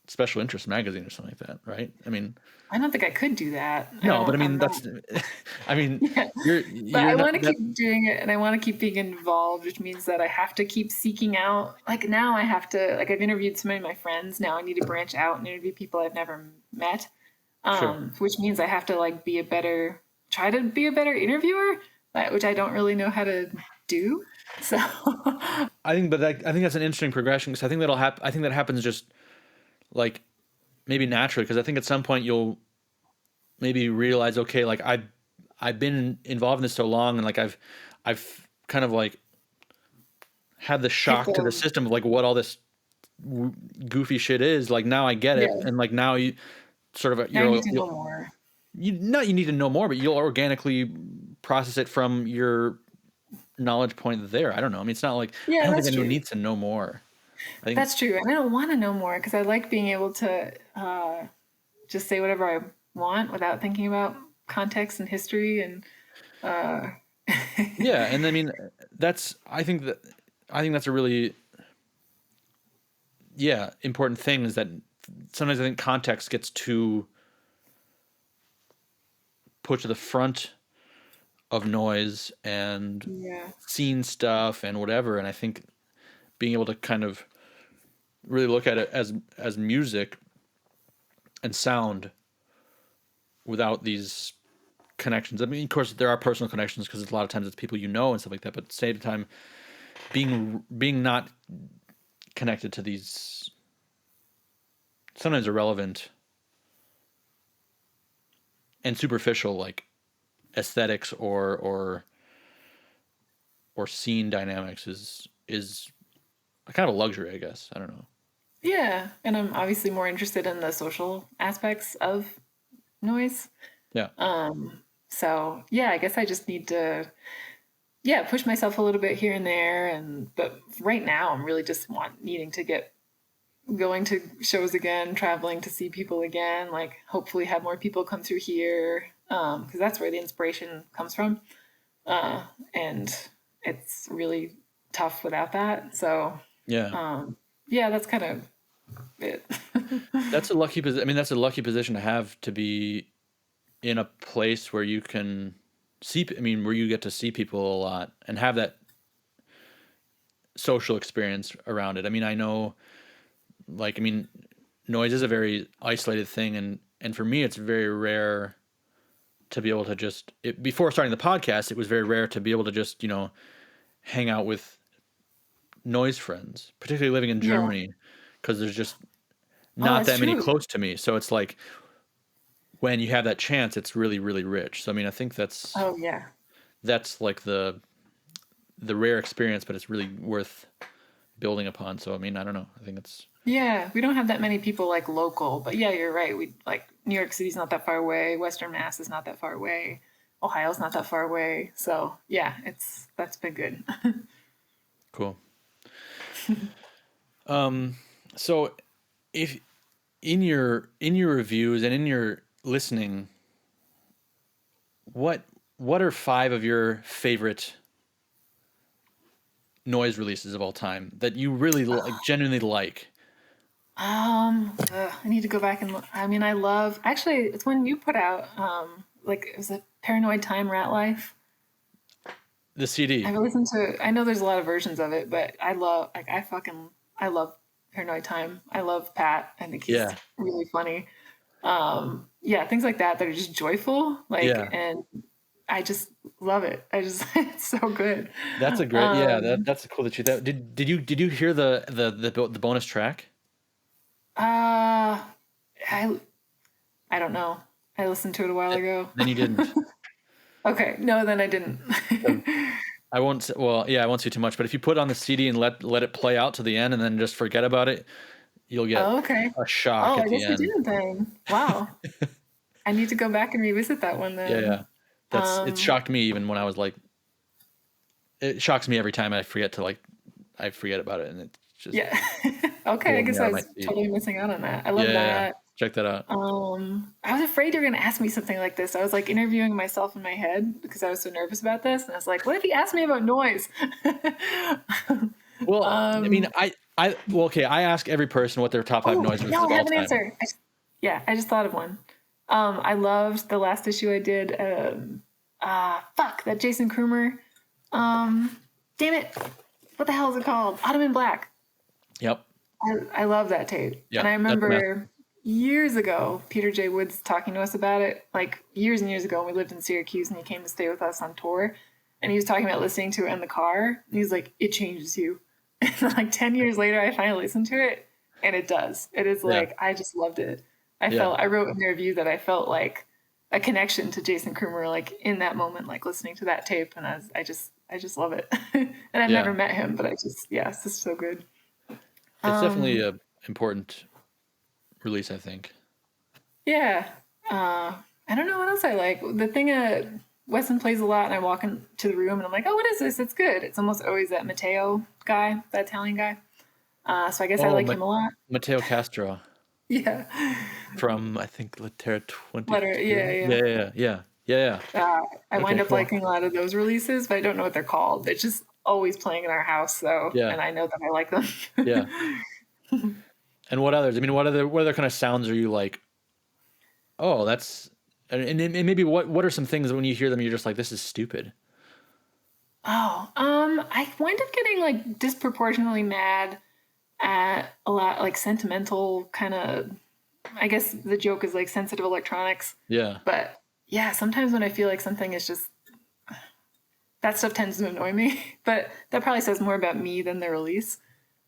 special interest magazine or something like that, right? I mean, I don't think I could do that. no, but I mean I mean, Yeah. you're But I not want to keep doing it, and I want to keep being involved, which means that I have to keep seeking out. Like now I have to, like I've interviewed so many of my friends. Now I need to branch out and interview people I've never met. Sure. Which means I have to like try to be a better interviewer, which I don't really know how to do. So I think that's an interesting progression, because I think that'll happen. I think that happens just like maybe naturally, because I think at some point you'll maybe realize, okay, like I've been involved in this so long, and like I've kind of like had the shock to the system of like what all this goofy shit is. Like now I get it, yeah, and like now you sort of I need to know more. you need to know more, but you'll organically process it from your knowledge point there. I don't know. I mean, it's not like I Yeah, don't think that's anyone true. needs to know more. I think That's true. And I don't want to know more because I like being able to just say whatever I want without thinking about context and history and yeah, and I mean I think that's a really important thing, is that sometimes I think context gets too put to the front of noise and yeah. scene stuff and whatever, and I think being able to kind of really look at it as music and sound without these connections. I mean, of course, there are personal connections because a lot of times it's people and stuff like that. But at the same time, being not connected to these sometimes irrelevant and superficial like aesthetics or scene dynamics is a kind of a luxury, I guess. I don't know. Yeah. And I'm obviously more interested in the social aspects of noise. Yeah. So yeah, I guess I just need to push myself a little bit here and there, but right now I'm really just needing to get going to shows again, traveling to see people again, like hopefully have more people come through here, because that's where the inspiration comes from, and it's really tough without that. So that's kind of it. That's a lucky position. I mean, that's a lucky position to have, to be in a place where you can where you get to see people a lot and have that social experience around it. I mean, I know, like, I mean, noise is a very isolated thing, and for me, it's very rare to be able to before starting the podcast, it was very rare to be able to just, hang out with noise friends, particularly living in Germany, because there's just not that many close to me. So it's like, when you have that chance, it's really, really rich. So I mean, I think that's like the rare experience, but it's really worth building upon. So I mean, I don't know. I think it's we don't have that many people like local, but yeah, you're right. We like New York City's not that far away. Western Mass is not that far away. Ohio's not that far away. So yeah, that's been good. cool. So if in your reviews and in your listening, what are 5 of your favorite noise releases of all time that you really genuinely like? I need to go back and look. I mean, I love, actually, it's one you put out, like, it was a Paranoid Time Rat Life. The CD. I've listened to, I know there's a lot of versions of it, but I love, like, I love Paranoid Time. I love Pat. I think he's really funny. Things like that are just joyful, like, and I just love it. It's so good. That's a great, that's cool that you, did you hear the bonus track? I don't know. I listened to it a while ago. Then you didn't. Okay. No, then I didn't. I won't. Well, yeah, I won't say too much. But if you put it on the CD and let it play out to the end, and then just forget about it, you'll get a shock at the end. I guess I didn't then. Wow. I need to go back and revisit that one then. Yeah. It shocked me even when I was like. It shocks me every time I forget about it, and it's just. Yeah. Okay, I guess I was totally missing out on that. I love that. Yeah. Check that out. I was afraid you were going to ask me something like this. I was like interviewing myself in my head because I was so nervous about this. And I was like, what if he asked me about noise? Well, I mean, I ask every person what their top 5 noise releases of all time. I have an answer. I just thought of one. I loved the last issue I did. That Jason Krumer. Damn it. What the hell is it called? Autumn in Black. Yep. I love that tape. Yeah, and I remember years ago, Peter J. Woods talking to us about it, like years and years ago when we lived in Syracuse and he came to stay with us on tour. And he was talking about listening to it in the car. And he's like, it changes you. And like 10 years later, I finally listened to it. And it does. It is like, I just loved it. I wrote in the review that I felt like a connection to Jason Krumer, like in that moment, like listening to that tape. And I just love it. And I've never met him, but it's just so good. It's definitely an important release, I think. Yeah. I don't know what else I like. The thing Weston plays a lot, and I walk into the room, and I'm like, oh, what is this? It's good. It's almost always that Matteo guy, that Italian guy. So I guess I like him a lot. Matteo Castro. Yeah. From, I think, Lettera 20. Yeah. I wind up liking a lot of those releases, but I don't know what they're called. It's just always playing in our house, and I know that I like them. Yeah. And what others? I mean, what other kind of sounds are you like? Oh, that's and maybe what are some things that when you hear them you're just like, this is stupid? I wind up getting like disproportionately mad at a lot like sentimental kind of. I guess the joke is like sensitive electronics. Yeah. But yeah, sometimes when I feel like something is just. That stuff tends to annoy me, but that probably says more about me than the release.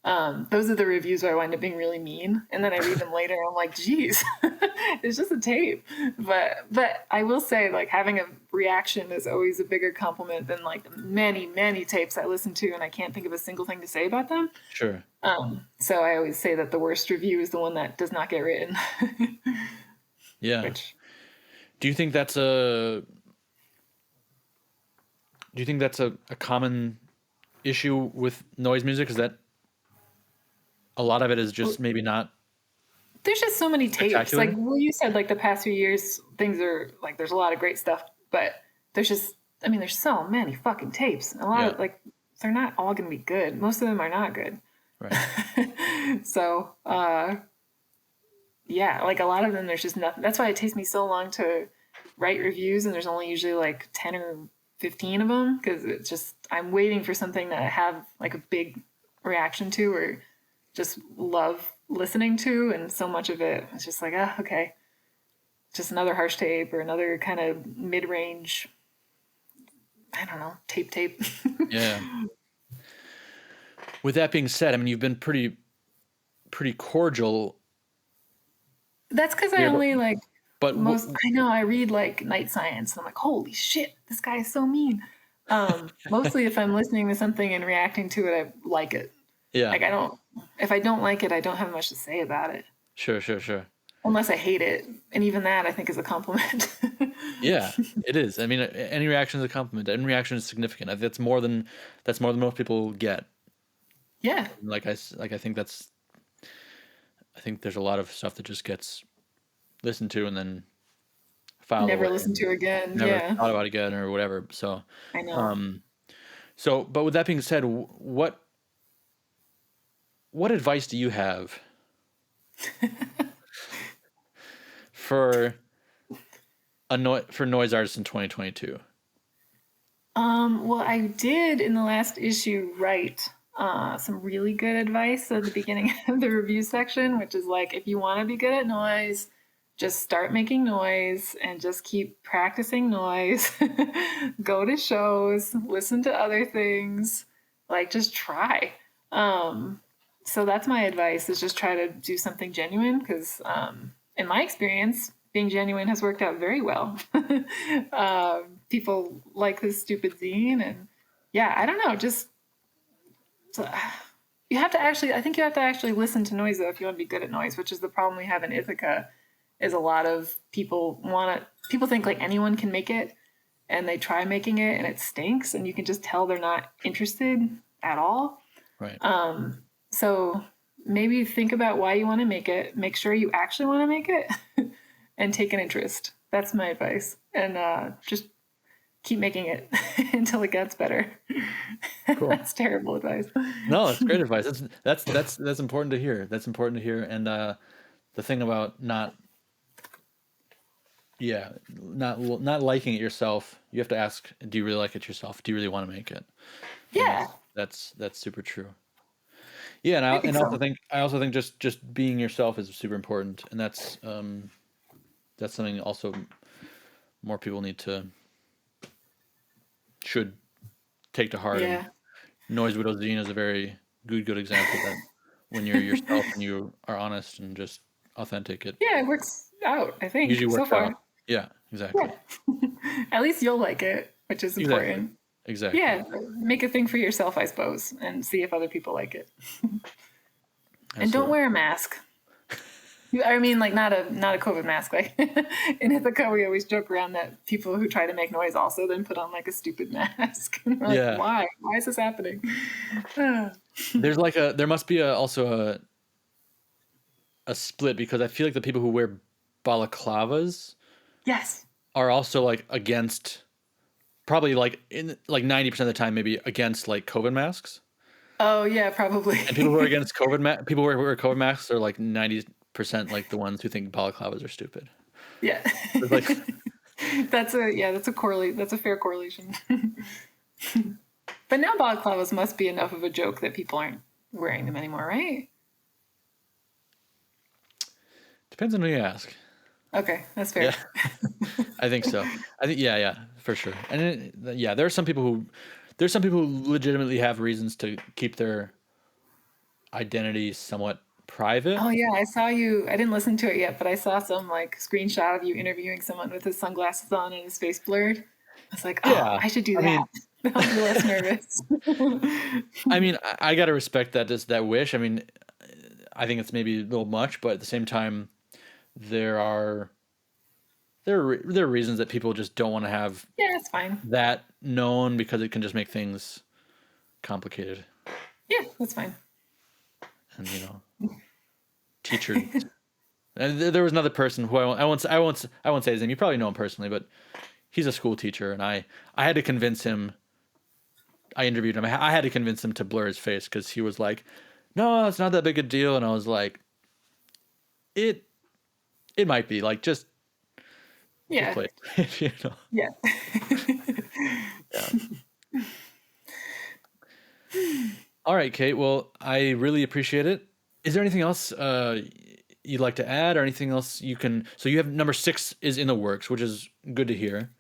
Those are the reviews where I wind up being really mean, and then I read them later and I'm like, geez, it's just a tape. But I will say, like, having a reaction is always a bigger compliment than like many, many tapes I listen to and I can't think of a single thing to say about them. Sure. So I always say that the worst review is the one that does not get written. Yeah. Do you think that's a common issue with noise music? Is that a lot of it is just maybe not? There's just so many tapes. Like you said, like the past few years, things are like there's a lot of great stuff, but there's so many fucking tapes. A lot of like they're not all going to be good. Most of them are not good. Right. So, like a lot of them, there's just nothing. That's why it takes me so long to write reviews, and there's only usually like 10 or 15 of them because it's just I'm waiting for something that I have like a big reaction to or just love listening to, and so much of it it's just like okay, just another harsh tape or another kind of mid-range, I don't know, tape. Yeah. With that being said, I mean, you've been pretty cordial. That's because I only like. But I know I read like Night Science and I'm like, holy shit, this guy is so mean. Mostly if I'm listening to something and reacting to it, I like it. Yeah. Like if I don't like it, I don't have much to say about it. Sure. Unless I hate it. And even that I think is a compliment. Yeah, it is. I mean, any reaction is a compliment. Any reaction is significant. That's more than most people get. Yeah. I think there's a lot of stuff that just gets listened to and then filed never listened to again. Never thought about it again or whatever. So I know. So, but with that being said, what advice do you have for for noise artists in 2022? Well, I did in the last issue write some really good advice at the beginning of the review section, which is like, if you want to be good at noise, just start making noise and just keep practicing noise. Go to shows, listen to other things, like just try. So that's my advice, is just try to do something genuine, because in my experience, being genuine has worked out very well. People like this stupid zine, and yeah, I don't know, just you have to actually, I think you have to actually listen to noise though if you want to be good at noise, which is the problem we have in Ithaca, is a lot of people think like anyone can make it, and they try making it and it stinks, and you can just tell they're not interested at all. Right. So maybe think about why you want to make it, make sure you actually want to make it, and take an interest. That's my advice. And just keep making it until it gets better. Cool. That's terrible advice. No, it's great advice. That's important to hear. That's important to hear. And the thing about not liking it yourself, you have to ask, do you really like it yourself? Do you really want to make it? Yeah. And that's super true. Yeah, and I also think just being yourself is super important, and that's something also more people should take to heart. Yeah. Noise Widow Zine is a very good example that when you're yourself and you are honest and just authentic, it works out, I think, usually works so far. out. Yeah, exactly. Yeah. At least you'll like it, which is important. Exactly. Yeah, make a thing for yourself, I suppose, and see if other people like it. And don't wear a mask. I mean, like not a COVID mask. Like in Ithaca, we always joke around that people who try to make noise also then put on like a stupid mask. And we're like, why? Why is this happening? There must be also a split, because I feel like the people who wear balaclavas, yes, are also like against, probably like in like 90% of the time, maybe against like COVID masks. Oh yeah, probably. And people who are against people who wear COVID masks are like 90% like the ones who think balaclavas are stupid. Yeah. Like, that's a fair correlation. But now balaclavas must be enough of a joke that people aren't wearing them anymore, right? Depends on who you ask. Okay, that's fair. Yeah. I think so. I think yeah, for sure. And there are some people who legitimately have reasons to keep their identity somewhat private. Oh yeah, I saw you. I didn't listen to it yet, but I saw some like screenshot of you interviewing someone with his sunglasses on and his face blurred. I was like, I should do that. I'll be less nervous. I mean, I gotta respect that wish. I mean, I think it's maybe a little much, but at the same time, there are reasons that people just don't want to have it's fine. that known, because it can just make things complicated. Yeah, that's fine. And teachers. And there was another person who I won't say his name. You probably know him personally, but he's a school teacher, and I had to convince him. I interviewed him. I had to convince him to blur his face, because he was like, "No, it's not that big a deal," and I was like, "It might be, like, just yeah, yeah." All right, Kate. Well, I really appreciate it. Is there anything else you'd like to add, or anything else you can? So you have number 6 is in the works, which is good to hear.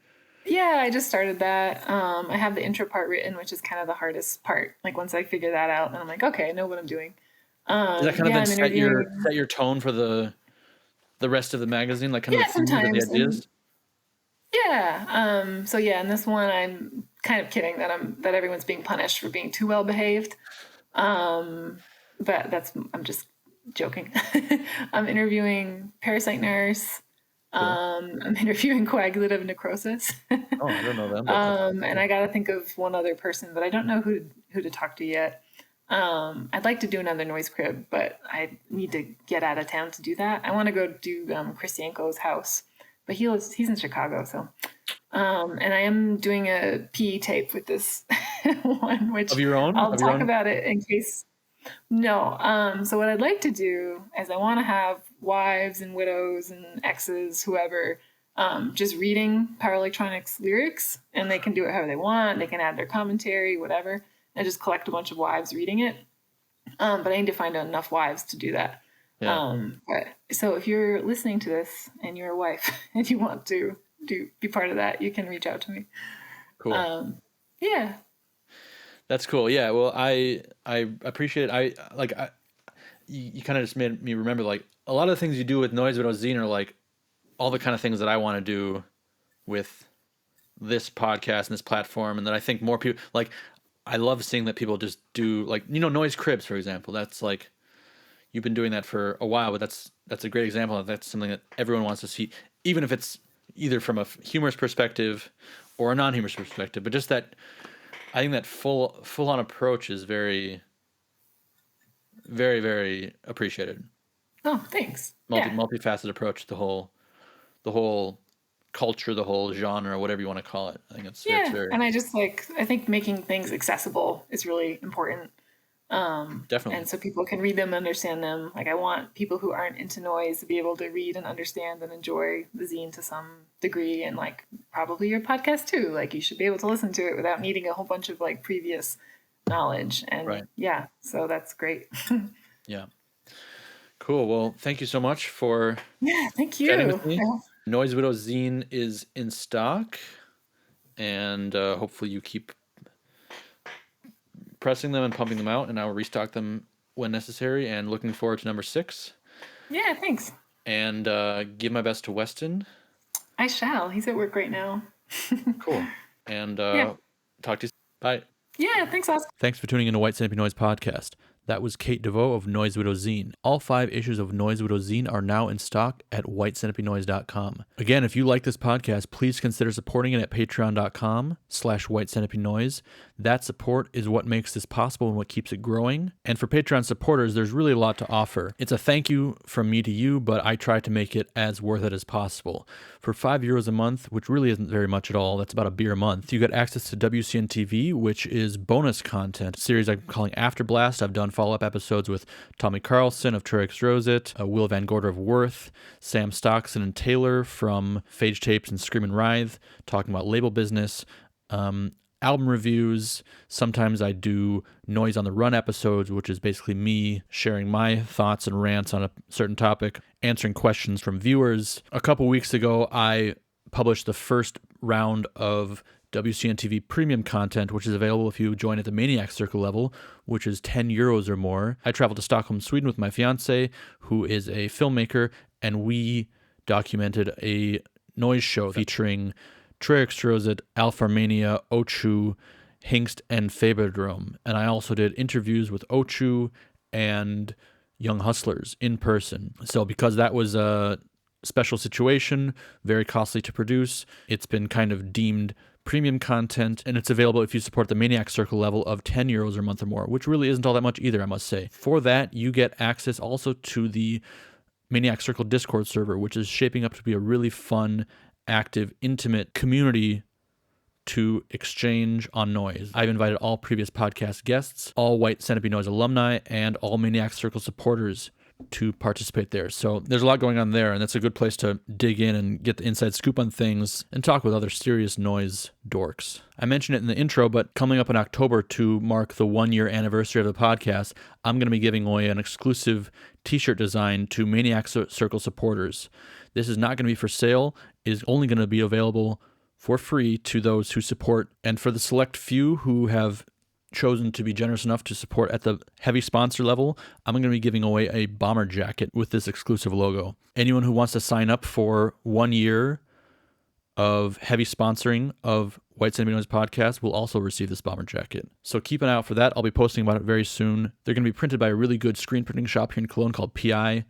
Yeah, I just started that. I have the intro part written, which is kind of the hardest part. Like once I figure that out, then I'm like, okay, I know what I'm doing. Does that kind of then set your tone for the rest of the magazine? Like kind of sometimes the ideas? Yeah. So yeah, in this one, I'm kind of kidding that everyone's being punished for being too well behaved. But I'm just joking. I'm interviewing parasite nurse. Cool. I'm interviewing coagulative necrosis. Oh, I don't know them. And I got to think of one other person, but I don't know who to talk to yet. I'd like to do another noise crib, but I need to get out of town to do that. I want to go do Chris Yanko's house, but he's in Chicago, so. And I am doing a PE tape with this one, which Of your own? I'll Of your talk own? about it in case. No. So what I'd like to do is I want to have wives and widows and exes, whoever, just reading Power Electronics lyrics, and they can do it however they want. They can add their commentary, whatever, and just collect a bunch of wives reading it. But I need to find enough wives to do that. Yeah. So if you're listening to this and you're a wife and you want to be part of that, you can reach out to me. Cool. Yeah. That's cool. Yeah. Well, I appreciate it. You kind of just made me remember, like, a lot of the things you do with Noise Widow Zine are like all the kind of things that I want to do with this podcast and this platform, and that I think more people like. I love seeing that people just do, like, Noise Cribs, for example. That's like, you've been doing that for a while, but that's a great example. That's something that everyone wants to see, even if it's either from a humorous perspective or a non-humorous perspective. But just that, I think that full-on approach is very, very, very appreciated. Oh, thanks. Multifaceted approach to the whole culture, the whole genre, whatever you want to call it. I think it's very, and I think making things accessible is really important. definitely. And so people can read them, understand them. Like, I want people who aren't into noise to be able to read and understand and enjoy the zine to some degree, and like probably your podcast too. Like, you should be able to listen to it without needing a whole bunch of like previous knowledge. And right. Yeah, so that's great. Yeah. Cool. Well, thank you so much for thank you. chatting with me. Noise Widow Zine is in stock, and hopefully you keep pressing them and pumping them out, and I will restock them when necessary, and looking forward to number 6. Yeah, thanks. And give my best to Weston. I shall. He's at work right now. Cool. And talk to you soon. Bye. Yeah, thanks, Oscar. Thanks for tuning in to White Centipede Noise Podcast. That was Kate DeVoe of Noise Widow Zine. All 5 issues of Noise Widow Zine are now in stock at whitecentipedenoise.com. Again, if you like this podcast, please consider supporting it at patreon.com/whitecentipedenoise. That support is what makes this possible and what keeps it growing. And for Patreon supporters, there's really a lot to offer. It's a thank you from me to you, but I try to make it as worth it as possible. For €5 a month, which really isn't very much at all, that's about a beer a month, you get access to WCN TV, which is bonus content, a series I'm calling After Blast. I've done follow-up episodes with Tommy Carlson of Trix Rosit, Will Van Gorder of Worth, Sam Stockson and Taylor from Phage Tapes and Scream and Writhe, talking about label business, album reviews. Sometimes I do Noise on the Run episodes, which is basically me sharing my thoughts and rants on a certain topic, answering questions from viewers. A couple weeks ago, I published the first round of WCN TV premium content, which is available if you join at the Maniac Circle level, which is €10 or more. I traveled to Stockholm, Sweden with my fiance, who is a filmmaker, and we documented a noise show featuring Trix Rosit, Alpharmania, Ochu, Hingst, and Faberdrome. And I also did interviews with Ochu and Young Hustlers in person. So because that was a special situation, very costly to produce, it's been kind of deemed premium content, and it's available if you support the Maniac Circle level of €10 a month or more, which really isn't all that much either, I must say. For that, you get access also to the Maniac Circle Discord server, which is shaping up to be a really fun, active, intimate community to exchange on noise. I've invited all previous podcast guests, all White Centipede Noise alumni, and all Maniac Circle supporters to participate there. So there's a lot going on there, and that's a good place to dig in and get the inside scoop on things and talk with other serious noise dorks. I mentioned it in the intro, but coming up in October to mark the 1-year anniversary of the podcast, I'm going to be giving away an exclusive t-shirt design to Maniac Circle supporters. This is not going to be for sale. It is only going to be available for free to those who support, and for the select few who have chosen to be generous enough to support at the heavy sponsor level, I'm going to be giving away a bomber jacket with this exclusive logo. Anyone who wants to sign up for 1 year of heavy sponsoring of White Centipede Noise Podcast will also receive this bomber jacket. So keep an eye out for that. I'll be posting about it very soon. They're going to be printed by a really good screen printing shop here in Cologne called PI,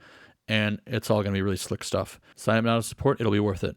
and it's all going to be really slick stuff. Sign up now to support. It'll be worth it.